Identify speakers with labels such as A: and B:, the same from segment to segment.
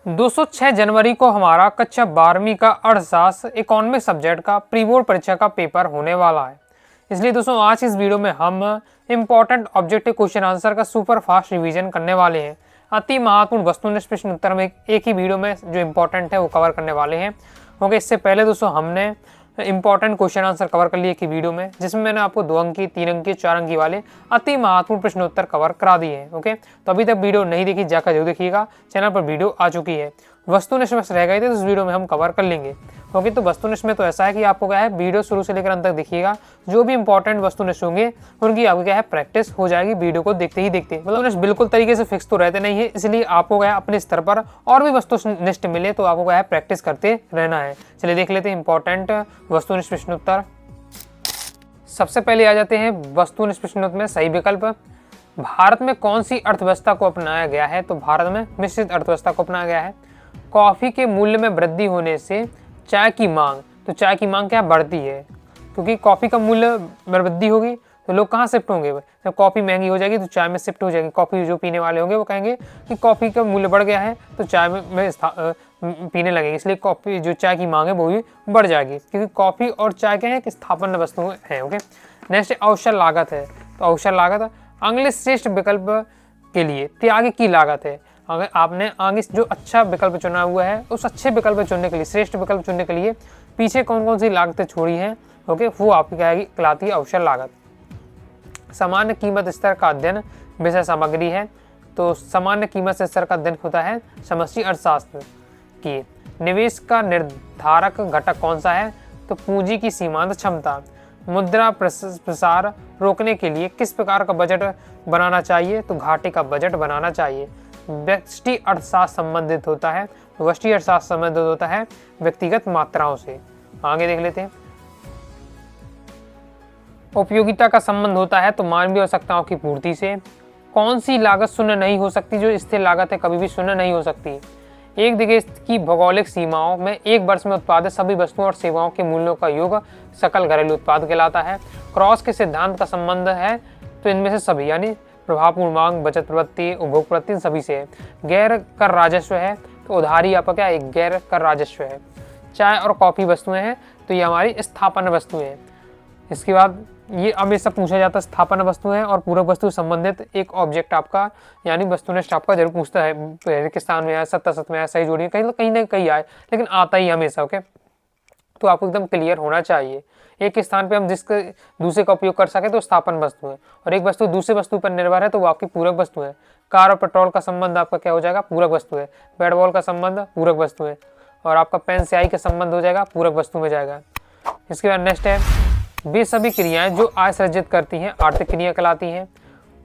A: 206 जनवरी को हमारा कक्षा 12वीं का अर्थशास्त्र इकोनॉमिक सब्जेक्ट का प्री बोर्ड परीक्षा का पेपर होने वाला है। इसलिए दोस्तों आज इस वीडियो में हम इंपॉर्टेंट ऑब्जेक्टिव क्वेश्चन आंसर का सुपर फास्ट रिवीजन करने वाले हैं। अति महत्वपूर्ण वस्तुनिष्ठ प्रश्न उत्तर में एक ही वीडियो में जो इंपॉर्टेंट है वो कवर करने वाले हैं। क्योंकि इससे पहले दोस्तों हमने इंपॉर्टेंट क्वेश्चन आंसर कवर कर लिए एक ही वीडियो में, जिसमें मैंने आपको 2 अंकी, 3 अंकी, 4 अंकी वाले अति महत्वपूर्ण प्रश्न उत्तर कवर करा दिए हैं। ओके, तो अभी तक वीडियो नहीं देखी जाकर जरूर देखिएगा, चैनल पर वीडियो आ चुकी है। वस्तुनिष्ठ में रह गए थे तो इस वीडियो में हम कवर कर लेंगे। ओके, तो वस्तुनिष्ठ में तो ऐसा है कि आपको क्या है, वीडियो शुरू से लेकर अंत तक देखिएगा, जो भी इंपॉर्टेंट वस्तुनिष्ठ होंगे उनकी आपको क्या है प्रैक्टिस हो जाएगी वीडियो को देखते ही देखते। मतलब बिल्कुल तरीके से फिक्स तो रहते नहीं है, इसलिए आपको क्या है अपने स्तर पर और भी वस्तुनिष्ठ मिले तो आपको क्या है प्रैक्टिस करते रहना है। चलिए देख लेते हैं इंपॉर्टेंट वस्तुनिष्ठ प्रश्न उत्तर। सबसे पहले आ जाते हैं वस्तुनिष्ठ प्रश्न उत्तर में सही विकल्प। भारत में कौन सी अर्थव्यवस्था को अपनाया गया है? तो भारत में मिश्रित अर्थव्यवस्था को अपनाया गया है। कॉफी के मूल्य में वृद्धि होने से चाय की मांग, तो चाय की मांग क्या बढ़ती है? क्योंकि कॉफी का मूल्य में वृद्धि होगी तो लोग कहाँ शिफ्ट होंगे? जब कॉफी महंगी हो जाएगी तो चाय में शिफ्ट हो जाएगी। कॉफी जो पीने वाले होंगे वो कहेंगे कि कॉफी का मूल्य बढ़ गया है तो चाय में पीने लगेगी, इसलिए कॉफी जो चाय की मांग है वो भी बढ़ जाएगी, क्योंकि कॉफी और चाय क्या है कि स्थापन्न वस्तुएं हैं। ओके, नेक्स्ट अवसर लागत है। तो अवसर लागत अगले श्रेष्ठ विकल्प के लिए त्याग की लागत है। अगर आपने आगे जो अच्छा विकल्प चुना हुआ है उस अच्छे विकल्प चुनने के लिए, श्रेष्ठ विकल्प चुनने के लिए पीछे कौन कौन सी लागतें छोड़ी हैं, ओके, वो आपकी क्या है कहलाती है अवसर लागत। सामान्य कीमत स्तर का अध्ययन विषय सामग्री है। तो सामान्य कीमत स्तर का अध्ययन होता है समष्टि अर्थशास्त्र की। निवेश का निर्धारक घटक कौन सा है? तो पूंजी की सीमांत क्षमता। मुद्रा प्रसार रोकने के लिए किस प्रकार का बजट बनाना चाहिए? तो घाटे का बजट बनाना चाहिए। व्यष्टि अर्थशास्त्र संबंधित होता है, व्यष्टि अर्थशास्त्र संबंधित होता है व्यक्तिगत मात्राओं से। आगे देख लेते हैं। उपयोगिता का संबंध होता है तो मानवीय आवश्यकताओं की पूर्ति से। कौन सी लागत शून्य नहीं हो सकती? जो स्थिर लागत है कभी भी शून्य नहीं हो सकती। एक देश की भौगोलिक सीमाओं में एक वर्ष में उत्पादित सभी वस्तुओं और सेवाओं के मूल्यों का योग सकल घरेलू उत्पाद कहलाता है। क्रॉस के सिद्धांत का संबंध है तो इनमें से सभी, यानी प्रभावपूर्ण मांग, बचत प्रवृत्ति, उपभोग प्रवृत्ति, सभी से है। गैर कर राजस्व है तो उधारी आपका क्या है, गैर कर राजस्व है। चाय और कॉफी वस्तुएं हैं तो ये हमारी स्थापन्न वस्तुएं हैं। इसके बाद ये हमेशा पूछा जाता है स्थापन्न वस्तुएं और पूरक वस्तु संबंधित एक ऑब्जेक्ट आपका, यानी वस्तुनिष्ठ आपका जरूर पूछता है पहले के स्थान में आया, सत्ता में आया, सही जोड़िए, कहीं ना कहीं आए, लेकिन आता ही हमेशा। ओके, तो आपको एकदम क्लियर होना चाहिए। एक स्थान पे हम जिसके दूसरे का उपयोग कर सके तो स्थापन वस्तु है, और एक वस्तु दूसरे वस्तु पर निर्भर है तो वो आपकी पूरक वस्तु है। कार और पेट्रोल का संबंध आपका क्या हो जाएगा? पूरक वस्तु है। बैट बॉल का संबंध पूरक वस्तु है, और आपका पेन स्याही का संबंध हो जाएगा पूरक वस्तु में जाएगा। इसके बाद नेक्स्ट है वे सभी क्रियाएं जो आय सृजित करती हैं आर्थिक क्रिया कहलाती हैं।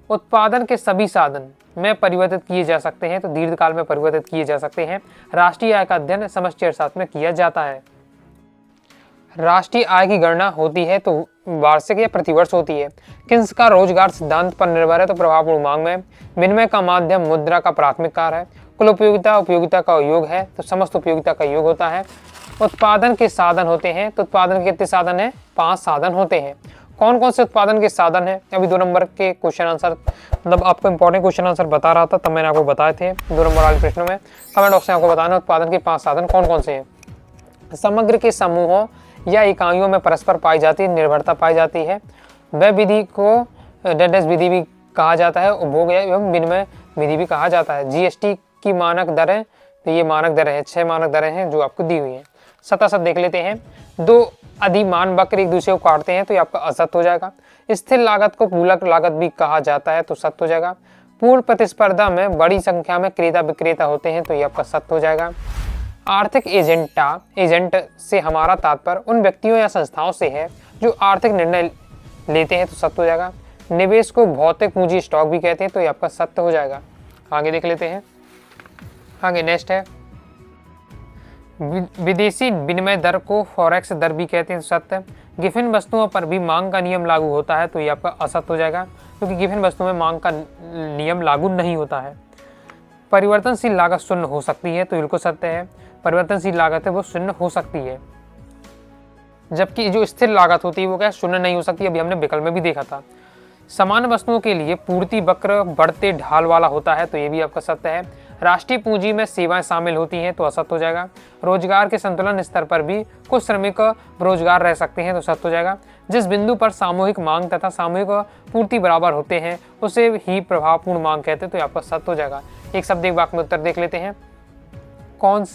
A: उत्पादन के सभी साधन में परिवर्तित किए जा सकते हैं तो दीर्घकाल में परिवर्तित किए जा सकते हैं। राष्ट्रीय आय का अध्ययन समष्टि अर्थशास्त्र में किया जाता है। राष्ट्रीय आय की गणना होती है तो वार्षिक या प्रतिवर्ष होती है। किन्स का रोजगार सिद्धांत पर निर्भर है तो प्रभावपूर्ण मांग में। विनिमय का माध्यम मुद्रा का प्राथमिक कार्य है। कुल उपयोगिता उपयोगिता का योग है तो समस्त उपयोगिता का योग होता है। उत्पादन के साधन होते हैं तो उत्पादन के कितने साधन है? 5 साधन होते हैं। कौन कौन से उत्पादन के साधन है? अभी 2 नंबर के क्वेश्चन आंसर, मतलब आपको इंपॉर्टेंट क्वेश्चन आंसर बता रहा था तब मैंने आपको बताए थे 2 नंबर वाले प्रश्नों में। कमेंट बॉक्स में आपको बताना उत्पादन के 5 साधन कौन कौन से हैं। समग्र के समूहों या इकाइयों में परस्पर पाई जाती है निर्भरता पाई जाती है। वह विधि को डेडेस विधि भी कहा जाता है, उपभोग एवं विनिमय विधि भी कहा जाता है। जीएसटी की मानक दरें, तो ये मानक दरें हैं, 6 मानक दरें हैं जो आपको दी हुई हैं। सतासत देख लेते हैं। 2 अधिमान वक्र एक दूसरे को काटते हैं तो ये आपका असत हो जाएगा। स्थिर लागत को पूरक लागत भी कहा जाता है तो सत्य हो जाएगा। पूर्ण प्रतिस्पर्धा में बड़ी संख्या में क्रेता विक्रेता होते हैं तो ये आपका सत्य हो जाएगा। आर्थिक एजेंट से हमारा तात्पर्य उन व्यक्तियों या संस्थाओं से है जो आर्थिक निर्णय लेते हैं तो सत्य हो जाएगा। निवेश को भौतिक पूंजी स्टॉक भी कहते हैं तो ये आपका सत्य हो जाएगा। आगे देख लेते हैं। आगे नेक्स्ट है विदेशी विनिमय दर को फॉरेक्स दर भी कहते हैं तो सत्य। गिफिन वस्तुओं पर भी मांग का नियम लागू होता है तो ये आपका असत्य हो जाएगा, क्योंकि गिफिन वस्तुओं में मांग का नियम लागू नहीं होता है। परिवर्तनशील लागत शून्य हो सकती है तो बिल्कुल सत्य है। परिवर्तनशील लागत है वो शून्य हो सकती है, जबकि जो स्थिर लागत होती है वो क्या शून्य नहीं हो सकती। अभी हमने विकल्प में भी देखा था। समान वस्तुओं के लिए पूर्ति वक्र बढ़ते ढाल वाला होता है तो ये भी आपका सत्य है। राष्ट्रीय पूंजी में सेवाएं शामिल होती हैं तो असत हो जाएगा। रोजगार के संतुलन स्तर पर भी कुछ श्रमिक बेरोजगार रह सकते हैं तो सत हो जाएगा। जिस बिंदु पर सामूहिक मांग तथा सामूहिक पूर्ति बराबर होते हैं उसे ही प्रभावपूर्ण मांग कहते हैं तो आपका सत हो जाएगा। एक शब्द एक वाक्य में उत्तर देख लेते हैं। कौन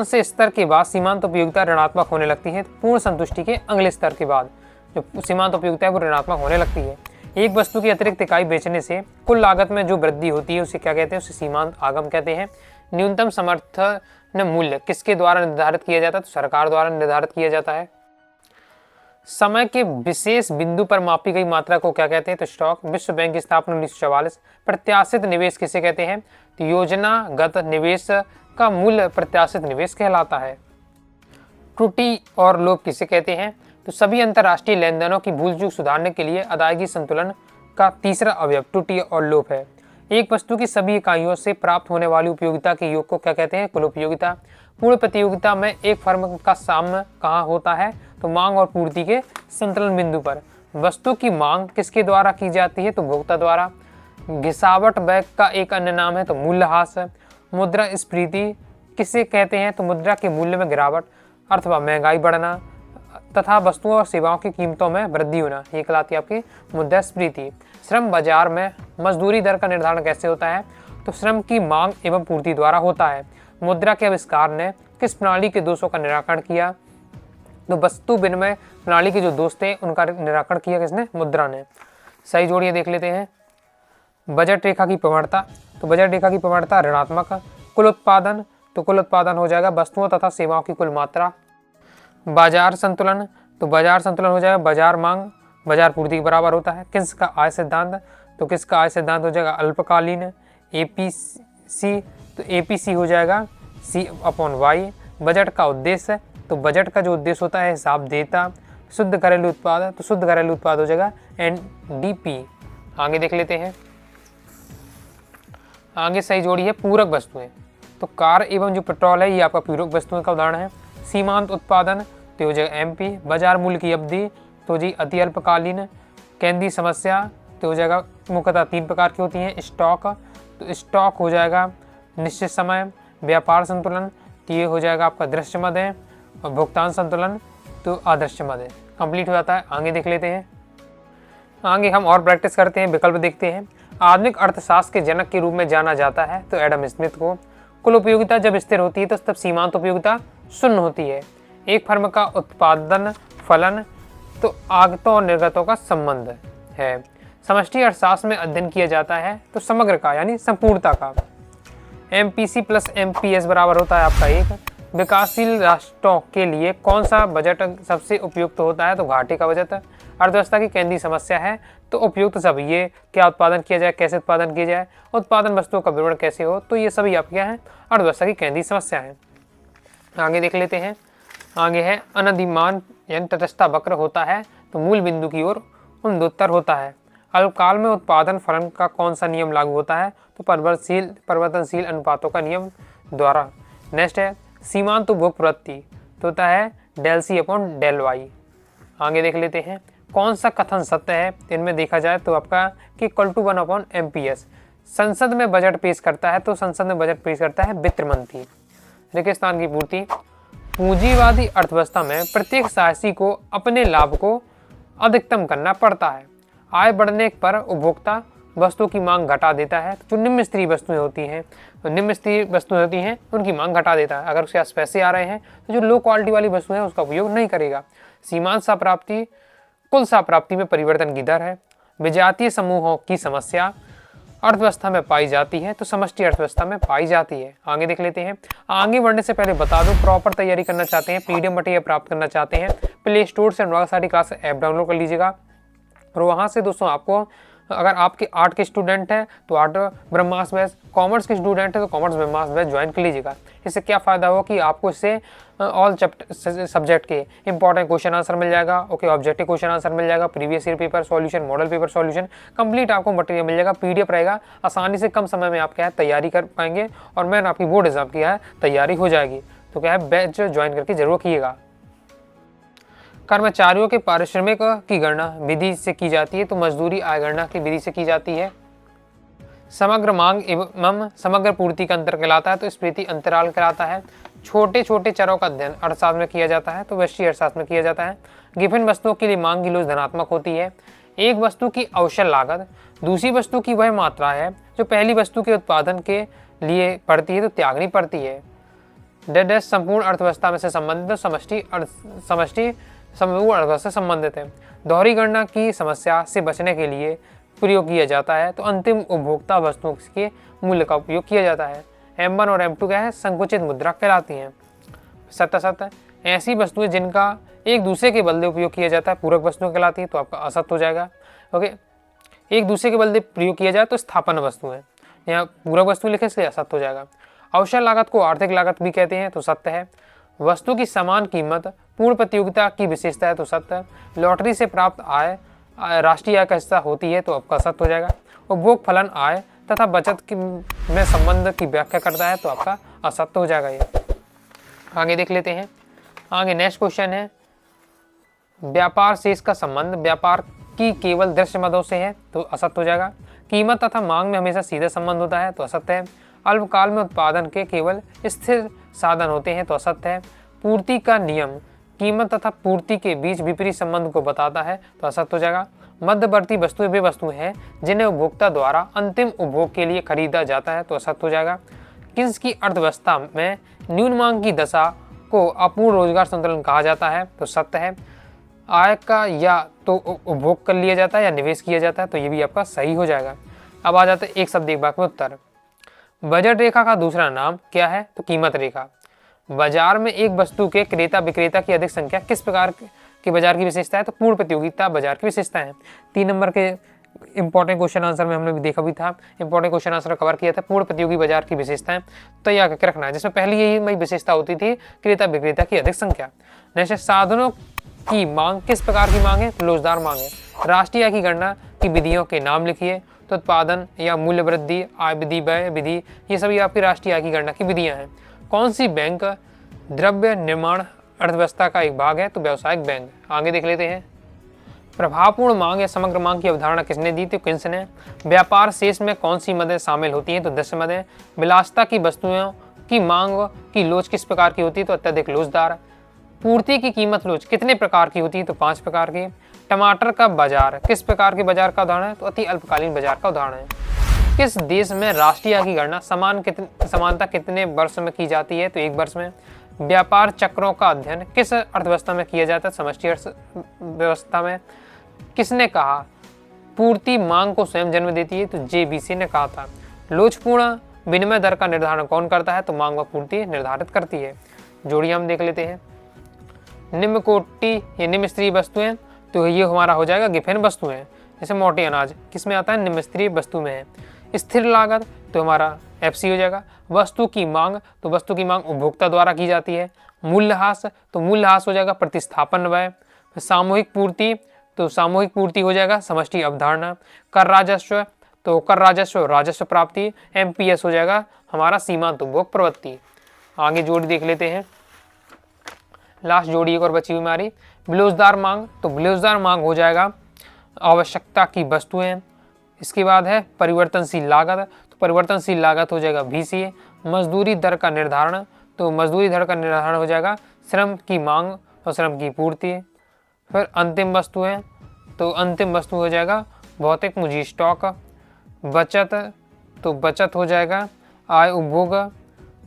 A: से स्तर के बाद सीमांत उपयोगिता ऋणात्मक होने लगती है? पूर्ण संतुष्टि के अगले स्तर के बाद जो सीमांत उपयोगिता है वो ऋणात्मक होने लगती है। एक वस्तु की अतिरिक्त इकाई बेचने से कुल लागत में जो वृद्धि होती है उसे क्या कहते हैं? उसे सीमांत आगम कहते हैं। न्यूनतम समर्थन मूल्य किसके द्वारा निर्धारित किया जाता है? तो सरकार द्वारा निर्धारित किया जाता है। समय के विशेष बिंदु पर मापी गई मात्रा को क्या कहते हैं? तो स्टॉक। विश्व बैंक की स्थापना 1944। प्रत्याशित निवेश किसे कहते हैं? तो योजनागत निवेश का मूल्य प्रत्याशित निवेश कहलाता है। त्रुटि और लोभ किसे कहते हैं? तो सभी अंतर्राष्ट्रीय लेन देनों की भूल चूक सुधारने के लिए अदायगी संतुलन का तीसरा अवयव त्रुटि और लोभ है। एक वस्तु की सभी इकाइयों से प्राप्त होने वाली उपयोगिता के योग को क्या कहते हैं? कुल उपयोगिता। पूर्ण प्रतियोगिता में एक फर्म का साम्य कहाँ होता है? तो मांग और पूर्ति के संतुलन बिंदु पर। वस्तु की मांग किसके द्वारा की जाती है? तो भोक्ता द्वारा। घिसावट बैग का एक अन्य नाम है तो मूल्यह्रास। मुद्रास्फीति किसे कहते हैं? तो मुद्रा के मूल्य में गिरावट अथवा महंगाई बढ़ना तथा वस्तुओं और सेवाओं की कीमतों में वृद्धि होना, ये कहलाती है आपकी मुद्रास्फीति। श्रम बाजार में मजदूरी दर का निर्धारण कैसे होता है? तो श्रम की मांग एवं पूर्ति द्वारा होता है। मुद्रा के आविष्कार ने किस प्रणाली के दोषों का निराकरण किया? तो वस्तु विनिमय प्रणाली के जो दोष थे उनका निराकरण किया किसने? मुद्रा ने। सही जोड़िए देख लेते हैं। बजट रेखा की प्रवणता, तो बजट रेखा की प्रवणता ऋणात्मक। कुल उत्पादन, तो कुल उत्पादन हो जाएगा वस्तुओं तथा सेवाओं की कुल मात्रा। बाजार संतुलन, तो बाजार संतुलन हो जाएगा बाजार मांग बाजार पूर्ति के बराबर होता है। किसका आय सिद्धांत, तो किसका आय सिद्धांत हो जाएगा? अल्पकालीन। एपीसी, तो एपीसी हो जाएगा C/Y। बजट का उद्देश्य, तो बजट का जो उद्देश्य होता है हिसाब देता। शुद्ध घरेलू उत्पाद, तो शुद्ध घरेलू उत्पाद हो जाएगा NDP। आगे देख लेते हैं। आगे सही जोड़ी है पूरक वस्तुएं, तो कार एवं जो पेट्रोल है ये आपका पूरक वस्तुओं का उदाहरण है। सीमांत उत्पादन, तो हो जाएगा MP। बाजार मूल्य की अवधि, तो जी अति अल्पकालीन। केंद्रीय समस्या, तो हो जाएगा मुख्यतः 3 प्रकार की होती हैं। स्टॉक, तो स्टॉक हो जाएगा निश्चित समय। व्यापार संतुलन, तो ये हो जाएगा आपका दृश्य मद है। और भुगतान संतुलन, तो अदृश्य मद है। कंप्लीट हो जाता है। आगे देख लेते हैं। आगे हम और प्रैक्टिस करते हैं, विकल्प देखते हैं। आधुनिक अर्थशास्त्र के जनक के रूप में जाना जाता है तो एडम स्मिथ को। कुल उपयोगिता जब स्थिर होती है तो तब सीमांत उपयोगिता शून्य होती है। एक फर्म का उत्पादन फलन, तो आगतों और निर्गतों का संबंध है। समष्टि अर्थशास्त्र में अध्ययन किया जाता है तो समग्र का यानी संपूर्णता का। MPC प्लस MPS बराबर होता है आपका 1। विकासशील राष्ट्रों के लिए कौन सा बजट सबसे उपयुक्त होता है? तो घाटे का बजट। अर्थव्यवस्था की केंद्रीय समस्या है तो उपयुक्त सब ये क्या उत्पादन किया जाए, कैसे उत्पादन किया जाए, उत्पादन वस्तुओं का विवरण कैसे हो, तो ये सभी आप क्या है? अर्थव्यवस्था की केंद्रीय समस्या है। आगे देख लेते हैं। आगे है अनधिमान यानी तटस्थता वक्र होता है तो मूल बिंदु की ओर उन्नतोत्तर होता है। अल्पकाल में उत्पादन फलन का कौन सा नियम लागू होता है? तो परिवर्तनशील अनुपातों का नियम द्वारा। नेक्स्ट है सीमांत उपभोग प्रवृत्ति, तो होता है del C/del Y। आगे देख लेते हैं। कौन सा कथन सत्य है? इनमें देखा जाए तो आपका कि = 1/MPS। संसद में बजट पेश करता है तो संसद में बजट पेश करता है वित्त मंत्री। रेगिस्तान की पूर्ति, पूंजीवादी अर्थव्यवस्था में प्रत्येक साहसी को अपने लाभ को अधिकतम करना पड़ता है। आय बढ़ने पर उपभोक्ता वस्तुओं की मांग घटा देता है। जो निम्न स्तरीय वस्तुएं होती हैं, तो निम्न स्तरीय वस्तुएं होती हैं उनकी मांग घटा देता है। अगर उसके पास पैसे आ रहे हैं तो जो लो क्वालिटी वाली वस्तुएं हैं उसका उपयोग नहीं करेगा। सीमांत सहप्राप्ति कुल सहप्राप्ति में परिवर्तन की दर है। विजातीय समूहों की समस्या अर्थव्यवस्था में पाई जाती है तो समष्टि अर्थव्यवस्था में पाई जाती है। आगे देख लेते हैं। आगे बढ़ने से पहले बता दूं, प्रॉपर तैयारी करना चाहते हैं, PDF मटेरियल प्राप्त करना चाहते हैं, प्ले स्टोर से अनुराग साटी क्लास ऐप डाउनलोड कर लीजिएगा। और वहाँ से दोस्तों आपको अगर आपके आर्ट के स्टूडेंट हैं तो आर्ट ब्रह्मास्त्र बैच, कॉमर्स के स्टूडेंट हैं तो कॉमर्स ब्रह्मास्त्र बैच ज्वाइन कर लीजिएगा। इससे क्या फ़ायदा होगा कि आपको इससे ऑल सब्जेक्ट के इंपॉर्टेंट क्वेश्चन आंसर मिल जाएगा। ओके, ऑब्जेक्टिव क्वेश्चन आंसर मिल जाएगा, previous year paper solution, model paper solution, complete आपको मटेरियल मिल जाएगा। PDF रहेगा, आसानी से कम समय में आप क्या है तैयारी कर पाएंगे और मैंने आपकी बोर्ड एग्जाम की है तैयारी हो जाएगी। तो क्या है बैच ज्वाइन करके जरूर कीजिएगा। कर्मचारियों के पारिश्रमिक की गणना विधि से की जाती है तो मजदूरी आय गणना की विधि से की जाती है। समग्र मांग एवं समग्र पूर्ति का अंतर कहलाता है तो स्फीति अंतराल कहलाता है। छोटे छोटे चरों का अध्ययन अर्थशास्त्र में किया जाता है तो वैश्विक अर्थशास्त्र में किया जाता है। गिवन वस्तुओं के लिए मांग की लोच धनात्मक होती है। एक वस्तु की अवसर लागत दूसरी वस्तु की वह मात्रा है जो पहली वस्तु के उत्पादन के लिए पड़ती है तो त्यागनी पड़ती है। डैश संपूर्ण अर्थव्यवस्था में से संबंधित है, समष्टि संपूर्ण अर्थव्यवस्था से संबंधित है। दोहरी गणना की समस्या से बचने के लिए प्रयोग किया जाता है तो अंतिम उपभोक्ता वस्तुओं के मूल्य का उपयोग किया जाता है। M1 और M2 क्या है, संकुचित मुद्रा कहलाती हैं। सत्य ऐसी वस्तुएं जिनका एक दूसरे के बदले उपयोग किया जाता है पूरक वस्तुएं कहलाती है तो आपका असत्य हो जाएगा। ओके, एक दूसरे के बदले प्रयोग किया जाए तो स्थापन वस्तुएं, यहाँ पूरक वस्तु लिखे इसलिए असत्य हो जाएगा। अवसर लागत को आर्थिक लागत भी कहते हैं तो सत्य है। वस्तु की समान कीमत पूर्ण प्रतियोगिता की विशेषता है तो सत्य है। लॉटरी से प्राप्त आय राष्ट्रीय आय का हिस्सा होती है तो आपका असत्य हो जाएगा। उपभोग फलन आय तथा बचत में संबंध की व्याख्या करता है तो आपका असत्य हो जाएगा। ये आगे देख लेते हैं। आगे नेक्स्ट क्वेश्चन है, व्यापार शेष का संबंध व्यापार की केवल दृश्य मदों से है तो असत्य हो जाएगा। कीमत तथा मांग में हमेशा सीधा संबंध होता है तो असत्य है। अल्पकाल में उत्पादन के केवल स्थिर साधन होते हैं तो असत्य है। पूर्ति का नियम कीमत तथा पूर्ति के बीच विपरीत संबंध को बताता है तो असत्य हो जाएगा। मध्यवर्ती वस्तुएं वे वस्तुएं हैं जिन्हें उपभोक्ता द्वारा अंतिम उपभोग के लिए खरीदा जाता है तो असत्य हो जाएगा। किस की अर्थव्यवस्था में न्यून मांग की दशा को अपूर्ण रोजगार संतुलन कहा जाता है तो सत्य है। आय का या तो उपभोग कर लिया जाता है या निवेश किया जाता है तो ये भी आपका सही हो जाएगा। अब आ जाते एक शब्द एक वाक्य में उत्तर। बजट रेखा का दूसरा नाम क्या है तो कीमत रेखा। बाजार में एक वस्तु के क्रेता विक्रेता की अधिक संख्या किस प्रकार की बाजार की विशेषता है तो पूर्ण प्रतियोगिता बाजार की विशेषता है। 3 नंबर के इंपॉर्टेंट क्वेश्चन आंसर में हमने भी देखा भी था, इंपॉर्टेंट क्वेश्चन आंसर कवर किया था पूर्ण प्रतियोगी बाजार की विशेषताएं तैयार करके रखना है, जिसमें पहली यही विशेषता होती थी क्रेता विक्रेता की अधिक संख्या। नेक्स्ट, साधनों की मांग किस प्रकार की मांग है तो लोचदार मांग है। राष्ट्रीय आय की गणना की विधियों के नाम लिखिए तो उत्पादन या मूल्य वृद्धि, आय विधि, व्यय विधि, ये सभी आपकी राष्ट्रीय आय की गणना की विधियां हैं। कौन सी बैंक द्रव्य निर्माण अर्थव्यवस्था का एक भाग है तो व्यावसायिक बैंक। आगे देख लेते हैं। प्रभावपूर्ण मांग या समग्र मांग की अवधारणा किसने दी तो किन्स ने। व्यापार शेष में कौन सी मदें शामिल होती हैं तो दृश्य मदें। विलासिता की वस्तुओं की मांग की लोच किस प्रकार की होती है तो अत्यधिक लोचदार। पूर्ति की कीमत लोच कितने प्रकार की होती है तो 5 प्रकार की। टमाटर का बाजार किस प्रकार के बाजार का उदाहरण है तो अति अल्पकालीन बाजार का उदाहरण है। किस देश में राष्ट्रीय आय की गणना समानता कितने वर्ष में की जाती है तो 1 वर्ष में। व्यापार चक्रों का अध्ययन किस अर्थव्यवस्था में किया जाता है समष्टि अर्थव्यवस्था में। किसने कहा पूर्ति मांग को स्वयं जन्म देती है तो JBC ने कहा था। लोचपूर्ण विनिमय दर का निर्धारण कौन करता है तो मांग व पूर्ति निर्धारित करती है। जोड़ियां हम देख लेते हैं। निम्न कोटि या निम्न स्तरीय वस्तुएं तो ये हमारा हो जाएगा गिफेन वस्तुएं, जैसे मोटे अनाज किस में आता है निम्न स्तरीय वस्तु में है। स्थिर लागत तो हमारा FC हो जाएगा। वस्तु की मांग तो वस्तु की मांग उपभोक्ता द्वारा की जाती है। मूल्यह्रास तो मूल्यह्रास हो जाएगा प्रतिस्थापन व्यय। सामूहिक पूर्ति तो सामूहिक पूर्ति हो जाएगा समष्टि अवधारणा। कर राजस्व तो कर राजस्व राजस्व प्राप्ति। MPS हो जाएगा हमारा सीमांत उपभोग प्रवृत्ति। आगे जोड़ी देख लेते हैं। लास्ट जोड़ी एक और बची हुई हमारी विलोचदार मांग तो विलोचदार मांग हो जाएगा आवश्यकता की वस्तुएं। इसके बाद है परिवर्तनशील लागत तो परिवर्तनशील लागत हो जाएगा VCA। मजदूरी दर का निर्धारण तो मजदूरी दर का निर्धारण हो जाएगा श्रम की मांग और श्रम की पूर्ति। फिर अंतिम वस्तुएं तो अंतिम वस्तु हो जाएगा भौतिक मुजी स्टॉक। बचत तो बचत हो जाएगा आय उपभोग।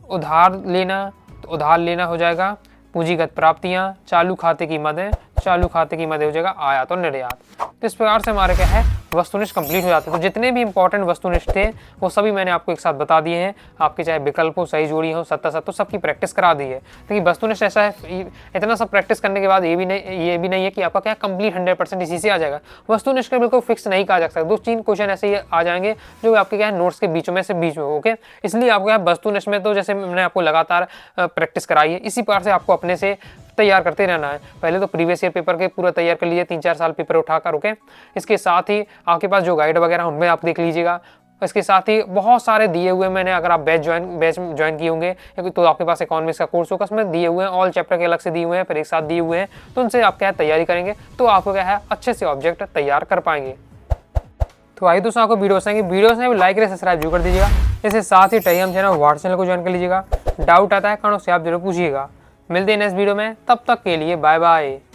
A: उधार लेना तो उधार लेना हो जाएगा पूंजीगत प्राप्तियां। चालू खाते की मदें हो जाएगा आयात और निर्यात। तो इस प्रकार से हमारे क्या है वस्तुनिष्ठ कंप्लीट हो जाते हैं। तो जितने भी इंपॉर्टेंट वस्तुनिष्ठ थे वो सभी मैंने आपको एक साथ बता दिए हैं। आपके चाहे विकल्प हो, सही जोड़ी हो, सत्ता तो सबकी प्रैक्टिस करा दी है। देखिए वस्तुनिष्ठ ऐसा है, इतना सब प्रैक्टिस करने के बाद ये भी नहीं है कि आपका क्या कंप्लीट 100% इसी से आ जाएगा। वस्तुनिष्ठ का बिल्कुल फिक्स नहीं कहा जा सकता। 2-3 क्वेश्चन ऐसे ही आ जाएंगे जो आपके क्या है नोट्स के बीच में ओके। इसलिए आपको क्या वस्तुनिष्ठ में तो जैसे मैंने आपको लगातार प्रैक्टिस कराई है, इसी प्रकार से आपको अपने से तैयार करते रहना है। पहले तो प्रीवियस ईयर पेपर के पूरा तैयार कर लीजिए, 3-4 साल पेपर उठाकर ओके। इसके साथ ही आपके पास जो गाइड वगैरह उनमें आप देख लीजिएगा। इसके साथ ही बहुत सारे दिए हुए मैंने, अगर आप बैच ज्वाइन किए होंगे तो आपके पास इकोनॉमिक्स का कोर्स होगा, उसमें दिए हुए हैं ऑल चैप्टर के अलग से दिए हुए हैं, फिर एक साथ दिए हुए हैं। तो उनसे आप क्या है तैयारी करेंगे तो आपको क्या है अच्छे से ऑब्जेक्ट तैयार कर पाएंगे। तो आई दोस्तों आपको वीडियो पसंद आएगी, वीडियो से लाइक करें, सब्सक्राइब जरूर कर दीजिएगा। इसके साथ ही टेलीग्राम चैनल व्हाट्सएप चैनल को ज्वाइन कर लीजिएगा। डाउट आता है कमेंट से आप जरूर पूछिएगा। मिलते हैं नेक्स्ट वीडियो में, तब तक के लिए बाय बाय।